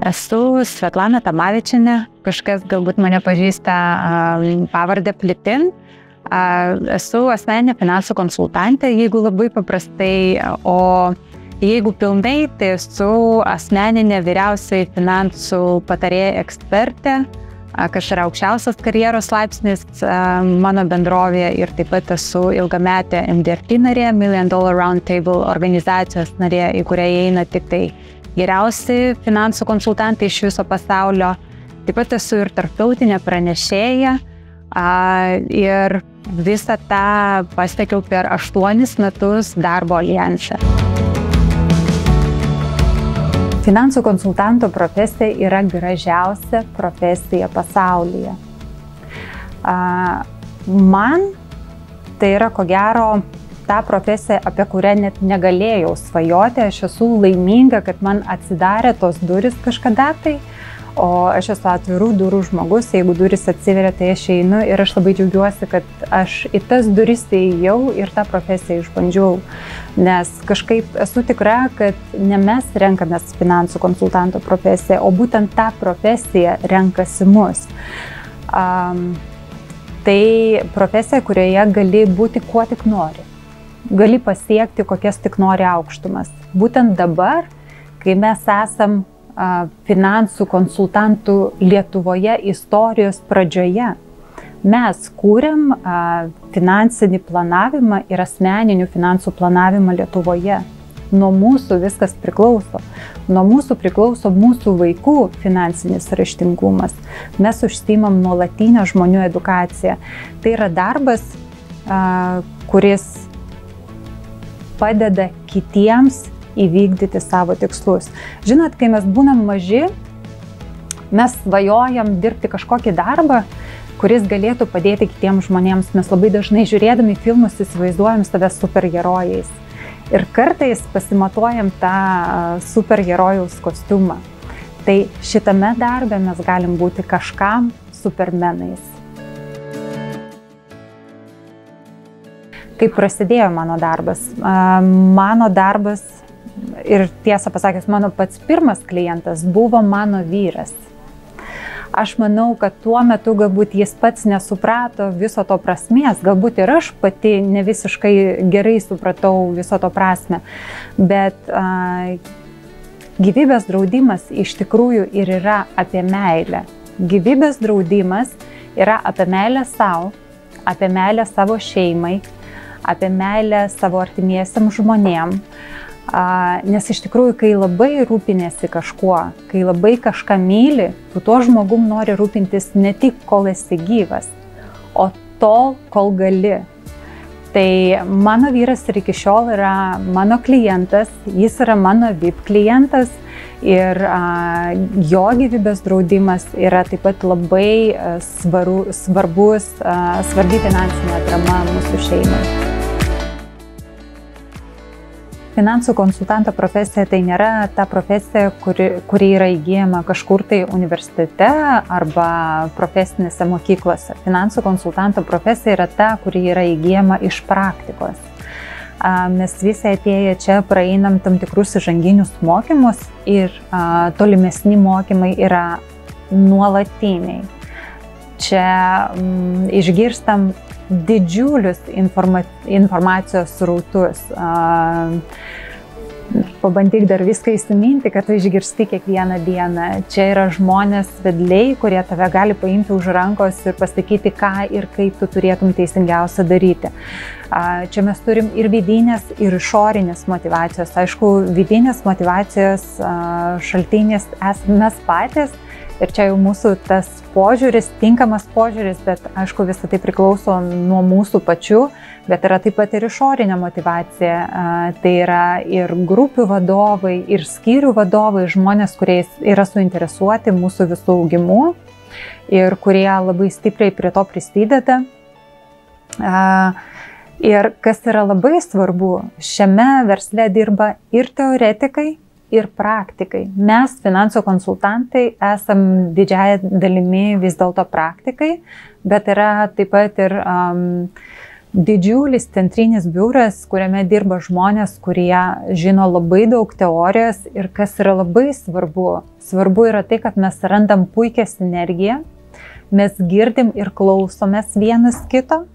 Esu Svetlana Tamavičienė, kažkas galbūt mane pažįsta pavardę Plitin. Esu asmeninė finansų konsultantė, jeigu labai paprastai, o jeigu pilnai, tai esu asmeninė vyriausiai finansų patarėja ekspertė, kas yra aukščiausias karjeros laipsnis mano bendrovėje, ir taip pat esu ilgametė MDRT narė, Million Dollar Roundtable organizacijos narė, į kurią įeina tik tai geriausi finansų konsultantai iš viso pasaulio. Taip pat esu ir tarptautinė pranešėja ir visą tą pasiekiau per 8 metus darbo aljanse. Finansų konsultanto profesija yra gražiausia profesija pasaulyje. Man tai yra, ko gero, ta profesija, apie kurią net negalėjau svajoti. Aš esu laiminga, kad man atsidarė tos durys kažkada tai, o aš esu atvirų durų žmogus. Jeigu durys atsiveria, tai aš einu, ir aš labai džiaugiuosi, kad aš į tas duris įėjau ir tą profesiją išbandžiau. Nes kažkaip esu tikra, kad ne mes renkamės finansų konsultanto profesiją, o būtent tą profesiją renkasi mus. Tai profesija, kurioje gali būti kuo tik nori. Gali pasiekti kokias tik nori aukštumas. Būtent dabar, kai mes esam finansų konsultantų Lietuvoje istorijos pradžioje, mes kūrėm finansinį planavimą ir asmeninių finansų planavimą Lietuvoje. Nuo mūsų viskas priklauso. Nuo mūsų priklauso mūsų vaikų finansinis raštingumas. Mes užsiimam nuolatinę žmonių edukaciją. Tai yra darbas, kuris padeda kitiems įvykdyti savo tikslus. Žinot, kai mes būnam maži, mes svajojam dirbti kažkokį darbą, kuris galėtų padėti kitiems žmonėms. Mes labai dažnai žiūrėdami filmus įsivaizduojam save superherojais. Ir kartais pasimatuojam tą superherojaus kostiumą. Tai šitame darbe mes galim būti kažkam supermenais. Kaip prasidėjo mano darbas? Mano darbas, ir tiesą pasakius, mano pats pirmas klientas buvo mano vyras. Aš manau, kad tuo metu galbūt jis pats nesuprato viso to prasmės, galbūt ir aš pati ne visiškai gerai supratau viso to prasmę, bet gyvybės draudimas iš tikrųjų ir yra apie meilę. Gyvybės draudimas yra apie meilę savo, apie meilę savo šeimai, apie meilę savo artimiesiam žmonėm, nes iš tikrųjų, kai labai rūpinėsi kažkuo, kai labai kažką myli, tu tuo žmogum nori rūpintis ne tik kol esi gyvas, o tol, kol gali. Tai mano vyras ir iki šiol yra mano klientas, jis yra mano VIP klientas, ir jo gyvybės draudimas yra taip pat labai svarbi finansinė atrama mūsų šeimai. Finansų konsultanto profesija tai nėra ta profesija, kuri yra įgyjama kažkur tai universitete arba profesinėse mokyklose. Finansų konsultanto profesija yra ta, kuri yra įgyjama iš praktikos. Mes visi atėję čia praeinam tam tikrus įžanginius mokymus, ir tolimesni mokymai yra nuolatiniai. Čia išgirstam didžiulius informacijos srautus. Pabandyk dar viską įsiminti, kad tu išgirsti kiekvieną dieną. Čia yra žmonės vedliai, kurie tave gali paimti už rankos ir pasakyti, ką ir kaip tu turėtum teisingiausia daryti. Čia mes turim ir vidinės, ir išorinės motyvacijos. Aišku, vidinės motyvacijos šaltinis esame mes patys. Ir čia jau mūsų tas požiūris, tinkamas požiūris, bet aišku, visą tai priklauso nuo mūsų pačių, bet yra taip pat ir išorinė motivacija. Tai yra ir grupių vadovai, ir skyrių vadovai, žmonės, kurie yra suinteresuoti mūsų visų augimu ir kurie labai stipriai prie to prisideda. Ir kas yra labai svarbu, šiame versle dirba ir teoretikai, ir praktikai. Mes, finansų konsultantai, esam didžiąją dalimi vis dėlto praktikai, bet yra taip pat ir didžiulis centrinis biuras, kuriame dirba žmonės, kurie žino labai daug teorijos ir kas yra labai svarbu. Svarbu yra tai, kad mes randam puikią sinergiją, mes girdim ir klausomės vienas kito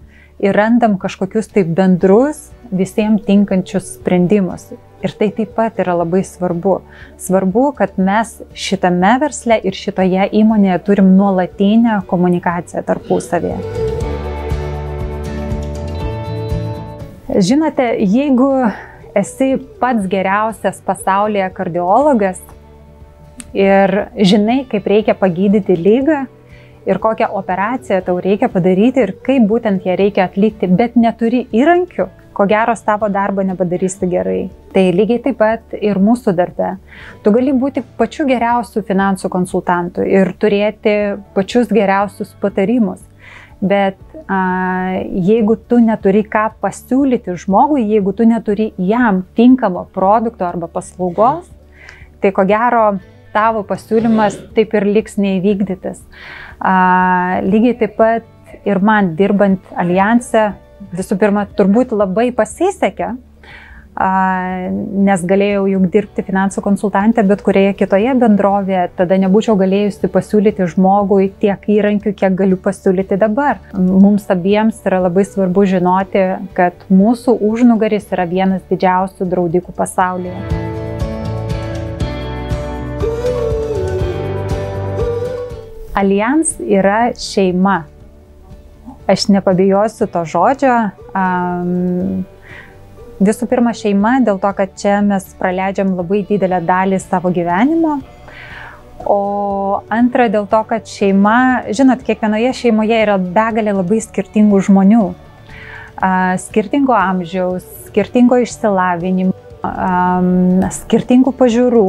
ir randam kažkokius taip bendrus visiems tinkančius sprendimus. Ir tai taip pat yra labai svarbu. Svarbu, kad mes šitame versle ir šitoje įmonėje turim nuolatinę komunikaciją tarpusavėje. Žinote, jeigu esi pats geriausias pasaulyje kardiologas ir žinai, kaip reikia pagydyti ligą ir kokią operaciją tau reikia padaryti ir kaip būtent ją reikia atlikti, bet neturi įrankių, ko gero savo darbą nepadarysi gerai. Tai lygiai taip pat ir mūsų darbe. Tu gali būti pačiu geriausiu finansų konsultantu ir turėti pačius geriausius patarimus. Bet jeigu tu neturi ką pasiūlyti žmogui, jeigu tu neturi jam tinkamo produkto arba paslaugos, tai ko gero tavo pasiūlymas taip ir liks neįvykdytas. Lygiai taip pat ir man dirbant Aljanse, visų pirma, turbūt labai pasisekė, nes galėjau juk dirbti finansų konsultantę bet kurioje kitoje bendrovėje, tada nebūčiau galėjusi pasiūlyti žmogui tiek įrankių, kiek galiu pasiūlyti dabar. Mums abiems yra labai svarbu žinoti, kad mūsų užnugaris yra vienas didžiausių draudikų pasaulyje. Allianz yra šeima. Aš nepabijosiu to žodžio. Visų pirma, šeima, dėl to, kad čia mes praleidžiam labai didelę dalį savo gyvenimo. O antra, dėl to, kad šeima, žinot, kiekvienoje šeimoje yra begalė labai skirtingų žmonių. Skirtingo amžiaus, skirtingo išsilavinimo, skirtingų pažiūrų.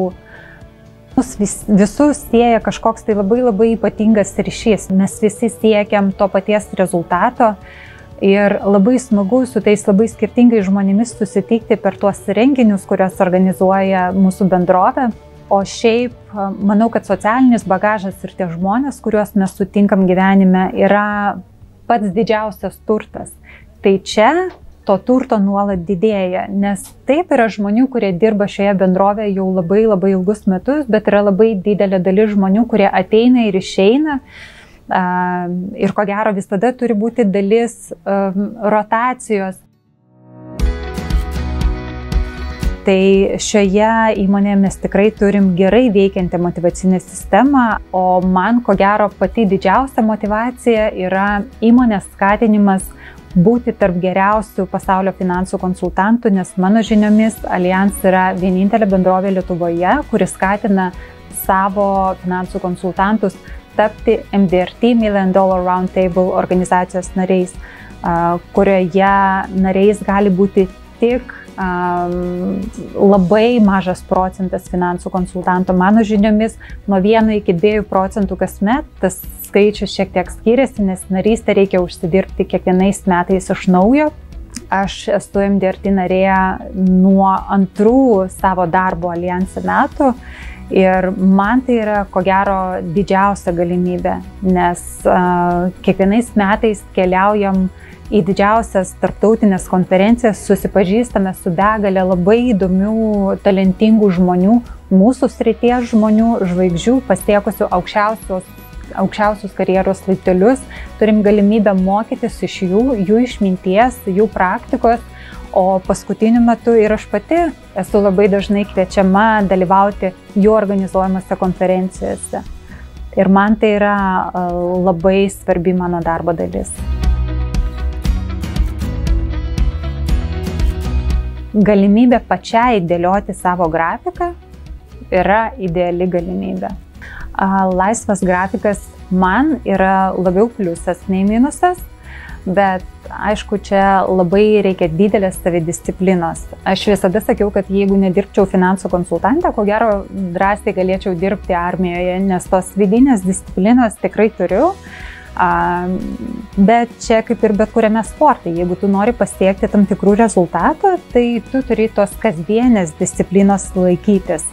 Mus visus sieja kažkoks tai labai ypatingas ryšys. Mes visi siekiam to paties rezultato. Ir labai smagu su tais labai skirtingais žmonėmis susitikti per tuos renginius, kuriuos organizuoja mūsų bendrovė. O šiaip, manau, kad socialinis bagažas ir tie žmonės, kuriuos mes sutinkam gyvenime, yra pats didžiausias turtas. Tai čia to turto nuolat didėja, nes taip yra žmonių, kurie dirba šioje bendrovėje jau labai ilgus metus, bet yra labai didelė dalis žmonių, kurie ateina ir išeina. Ir ko gero visada turi būti dalis rotacijos. Tai šioje įmonėje mes tikrai turim gerai veikiantį motyvacinę sistemą, o man ko gero pati didžiausia motyvacija yra įmonės skatinimas būti tarp geriausių pasaulio finansų konsultantų, nes mano žiniomis Allianz yra vienintelė bendrovė Lietuvoje, kuri skatina savo finansų konsultantus tapti MDRT Million Dollar Roundtable organizacijos nariais, kurioje nariais gali būti tik labai mažas procentas finansų konsultantų. Mano žiniomis nuo 1 iki 2% kasmet, tas skaičius šiek tiek skiriasi, nes narystę reikia užsidirbti kiekvienais metais iš naujo. Aš esu MDRT narė nuo 2 savo darbo Allianze metų. Ir man tai yra, ko gero, didžiausia galimybė, nes kiekvienais metais keliaujam į didžiausias tarptautinės konferencijas, susipažįstame su begalė labai įdomių, talentingų žmonių, mūsų srities žmonių, žvaigždžių, pasiekusių aukščiausius karjeros laiptelius. Turim galimybę mokytis iš jų išminties, jų praktikos. O paskutiniu metu ir aš pati esu labai dažnai kviečiama dalyvauti jų organizuojamose konferencijose. Ir man tai yra labai svarbi mano darbo dalis. Galimybė pačiai dėlioti savo grafiką yra ideali galimybė. Laisvas grafikas man yra labiau pliusas nei minusas, bet aišku, čia labai reikia didelės savidisciplinos. Aš visada sakiau, kad jeigu nedirbčiau finansų konsultantę, ko gero drąsiai galėčiau dirbti armijoje, nes tos vidinės disciplinos tikrai turiu. Bet čia kaip ir bet kuriame sporte, jeigu tu nori pasiekti tam tikrų rezultatų, tai tu turi tos kasdienės disciplinos laikytis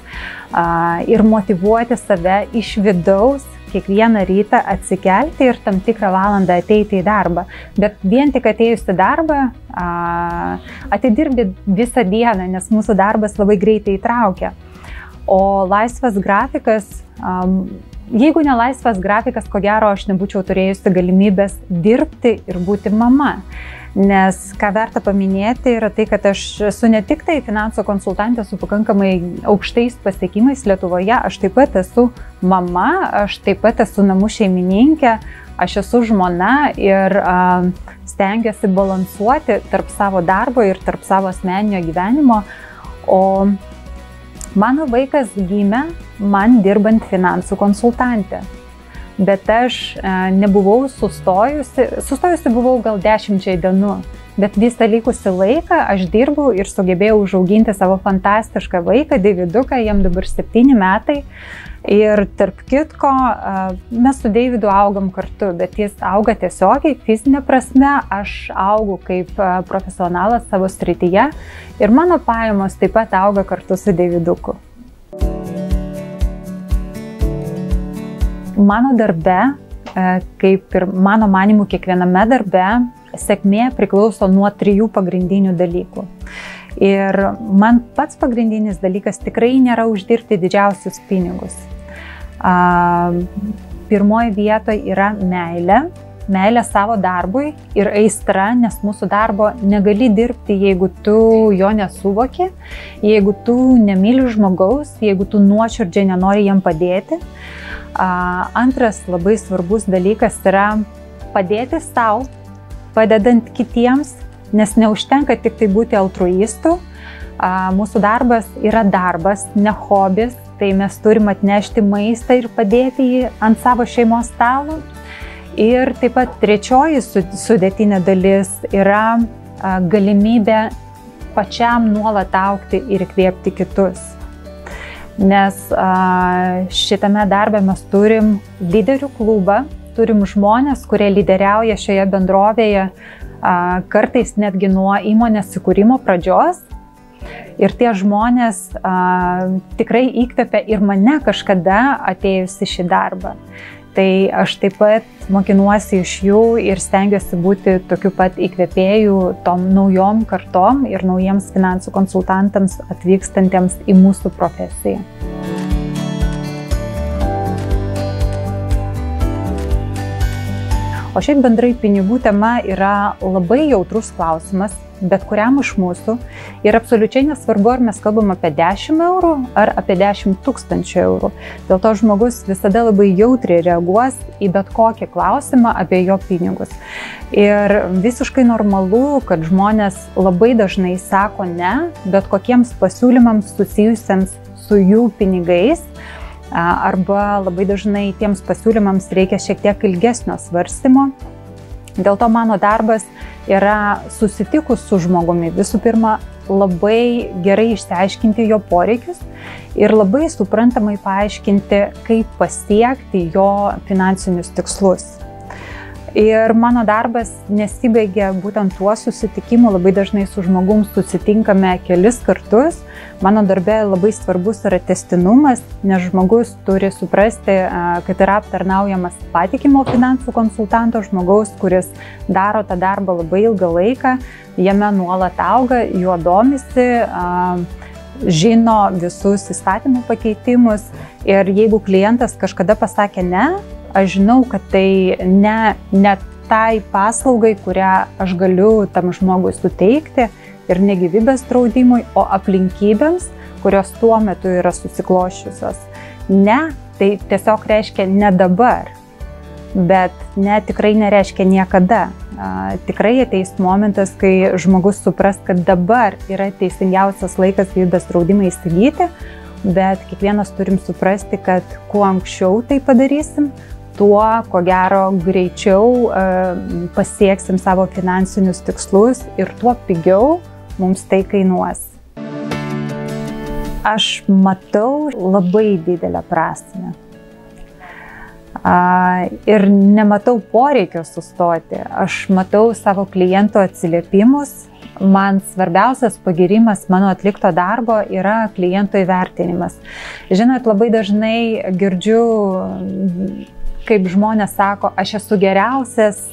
ir motyvuoti save iš vidaus kiekvieną rytą atsikelti ir tam tikrą valandą ateiti į darbą. Bet vien tik atėjus į darbą, atidirbi visą dieną, nes mūsų darbas labai greitai įtraukia. O laisvas grafikas, jeigu ne laisvas grafikas, ko gero aš nebūčiau turėjusi galimybės dirbti ir būti mama. Nes ką verta paminėti yra tai, kad aš esu ne tik tai finansų konsultantė su pakankamai aukštais pasiekimais Lietuvoje, aš taip pat esu mama, aš taip pat esu namų šeimininkė, aš esu žmona ir stengiuosi balansuoti tarp savo darbo ir tarp savo asmeninio gyvenimo. O mano vaikas gimė man dirbant finansų konsultantė. Bet aš nebuvau sustojusi buvau gal 10 dienų, bet visą likusį laiką aš dirbau ir sugebėjau užauginti savo fantastišką vaiką, Deividuką, jam dabar 7 metai. Ir tarp kitko, mes su Deividu augam kartu, bet jis auga tiesiogiai, fizinė prasme, aš augu kaip profesionalas savo srityje ir mano pajamos taip pat auga kartu su Deividuku. Mano darbe, kaip ir mano manimu kiekviename darbe, sėkmė priklauso nuo 3 pagrindinių dalykų. Ir man pats pagrindinis dalykas tikrai nėra uždirbti didžiausius pinigus. Pirmoje vietoje yra meilė. Meilė savo darbui ir aistra, nes mūsų darbo negali dirbti, jeigu tu jo nesuvoki, jeigu tu nemyli žmogaus, jeigu tu nuoširdžiai nenori jam padėti. Antras labai svarbus dalykas yra padėti sau, padedant kitiems, nes neužtenka tik tai būti altruistu. Mūsų darbas yra darbas, ne hobis, tai mes turim atnešti maistą ir padėti jį ant savo šeimos stalo. Ir taip pat trečioji sudėtinė dalis yra galimybė pačiam nuolat augti ir įkvėpti kitus. Nes šitame darbe mes turim lyderių klubą, turim žmonės, kurie lyderiauja šioje bendrovėje kartais netgi nuo įmonės įkūrimo pradžios. Ir tie žmonės tikrai įkvepia ir mane kažkada atėjus į šį darbą. Tai aš taip pat mokinuosi iš jų ir stengiuosi būti tokiu pat įkvėpėjų tom naujom kartom ir naujiems finansų konsultantams atvykstantiems į mūsų profesiją. O šiaip bendrai pinigų tema yra labai jautrus klausimas, bet kuriam iš mūsų. Ir absoliučiai nesvarbu, ar mes kalbam apie 10 eurų ar apie 10 000 eurų. Dėl to žmogus visada labai jautriai reaguos į bet kokį klausimą apie jo pinigus. Ir visiškai normalu, kad žmonės labai dažnai sako ne, bet kokiems pasiūlymams susijusiems su jų pinigais. Arba labai dažnai tiems pasiūlymams reikia šiek tiek ilgesnio svarstymo. Dėl to mano darbas yra susitikus su žmogumi visų pirma labai gerai išsiaiškinti jo poreikius ir labai suprantamai paaiškinti, kaip pasiekti jo finansinius tikslus. Ir mano darbas nesibaigia būtent tuo susitikimu, labai dažnai su žmogum susitinkame kelis kartus. Mano darbe labai svarbus yra tęstinumas, nes žmogus turi suprasti, kad yra aptarnaujamas patikimo finansų konsultanto žmogaus, kuris daro tą darbą labai ilgą laiką, jame nuolat auga, juo domisi, žino visus įstatymų pakeitimus ir jeigu klientas kažkada pasakė ne, aš žinau, kad tai ne tai paslaugai, kurią aš galiu tam žmogui suteikti ir ne gyvybės draudimui, o aplinkybėms, kurios tuo metu yra susikloščiusios. Ne, tai tiesiog reiškia ne dabar, bet ne tikrai nereiškia niekada. Tikrai ateis momentas, kai žmogus supras, kad dabar yra teisingiausias laikas gyvybės draudimą įsigyti, bet kiekvienas turim suprasti, kad kuo anksčiau tai padarysim, tuo, ko gero, greičiau pasieksim savo finansinius tikslus ir tuo pigiau mums tai kainuos. Aš matau labai didelę prasmę. Ir nematau poreikio sustoti. Aš matau savo klientų atsiliepimus. Man svarbiausias pagyrimas mano atlikto darbo yra kliento įvertinimas. Žinot, labai dažnai girdžiu kaip žmonės sako, aš esu geriausias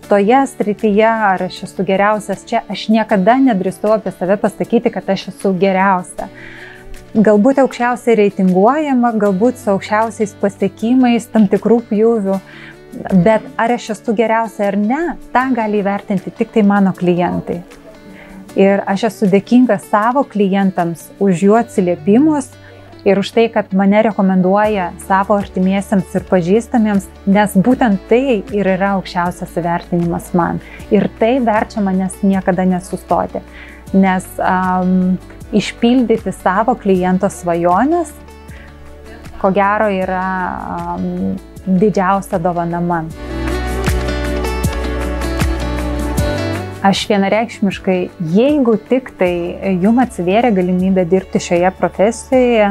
toje srityje, ar aš esu geriausias čia, aš niekada nedrįstu apie save pasakyti, kad aš esu geriausia. Galbūt aukščiausiai reitinguojama, galbūt su aukščiausiais pasiekimais, tam tikrų pjūvių, bet ar aš esu geriausia ar ne, tą gali įvertinti tik tai mano klientai. Ir aš esu dėkinga savo klientams už jų atsiliepimus ir už tai, kad mane rekomenduoja savo artimiesiems ir pažįstamiems, nes būtent tai ir yra aukščiausias įvertinimas man. Ir tai verčia manęs niekada nesustoti, nes išpildyti savo kliento svajonės, ko gero, yra didžiausia dovana man. Aš vienareikšmiškai, jeigu tik tai jums atsivėrė galimybė dirbti šioje profesijoje,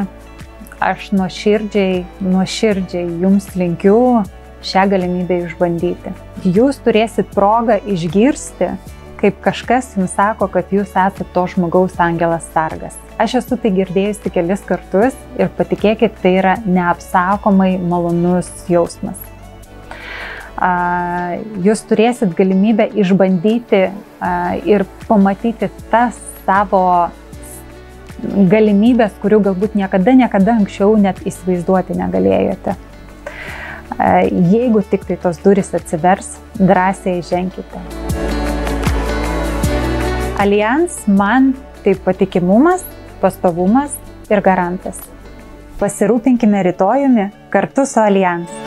aš nuoširdžiai jums linkiu šią galimybę išbandyti. Jūs turėsit progą išgirsti, kaip kažkas jums sako, kad jūs esate to žmogaus angelas sargas. Aš esu tai girdėjusi kelis kartus ir patikėkit, tai yra neapsakomai malonus jausmas. Jūs turėsit galimybę išbandyti ir pamatyti tas savo galimybės, kurių galbūt niekada anksčiau net įsivaizduoti negalėjote. Jeigu tik tai tos durys atsivers, drąsiai ženkite. Allianz man tai patikimumas, pastovumas ir garantas. Pasirūpinkime rytojumi kartu su Allianz.